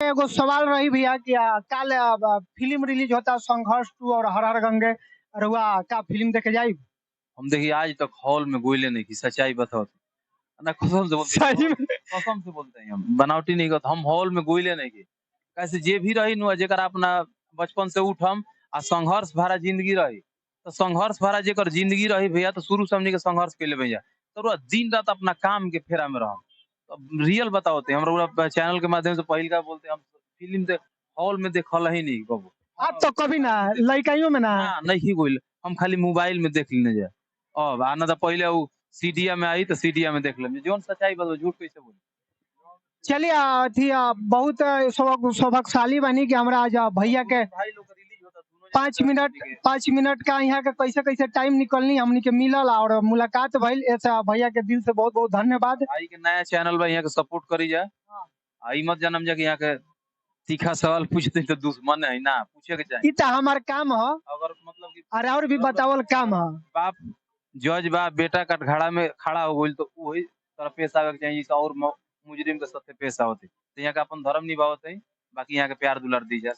एगो सवाल रही भैया कि कल फिल्म रिलीज होता संघर्ष 2 और हर हर गंगे रुआ का फिल्म देखे जाई। हम देखिए आज तक हॉल में गोइले नहीं की, सच्चाई बताओ तो। ना कसम से बोलते हैं, सही में कसम से बोलते हैं, हम बनावटी नहीं करते, हम हॉल में गोइले नहीं की। कैसे जे भी रही नु जेकर अपना बचपन से उठम आ संघर्ष भरा जिंदगी रही, तो संघर्ष भरा जेकर जिंदगी रही भैया, तो शुरू से हमनी के संघर्ष कैले भैया, तो रउआ दिन रात अपना काम के फेरा में रहम। तो रियल बताओते हम रउआ चैनल के माध्यम से पहिल का बोलते हम फिल्म दे हॉल में देखल ही नहीं कबो। अब तो कभी ना लड़काइयों में ना ना नहीं गोइल, हम खाली मोबाइल में देख लेने जा। अब आना तो पहले वो सीडीया में आई तो सीडीया में देख लेंगे, जोन सच्चाई बताओ, झूठ कैसे बोले। चलिए थी बहुत सौभाग्यशाली बनी कि हमरा आज भैया के भाई लोग रिलीज होता दोनों 5 मिनट 5 मिनट का यहाँ के कैसे कैसे टाइम निकलनी हमनी के मिलल और मुलाकात भइल। ऐसा भैया के दिल से बहुत बहुत धन्यवाद। भाई के नया चैनल बा, यहाँ के सपोर्ट करी जा। आई मत जनम जा कि यहाँ के तीखा सवाल पूछते तो दुश्मन है ना, पूछे के चाहिए। ई तो हमार काम है, अगर मतलब कि अरे और भी बतावल काम है। बाप जज बा, बेटा कटघरा में खड़ा हो गइल तो वही तरह पेश आवे के चाहिए, और मुजरिम के साथे पेश आवत है। तो यहाँ का अपन धर्म निभावत है, बाकी यहाँ के प्यार दुलार दी जा।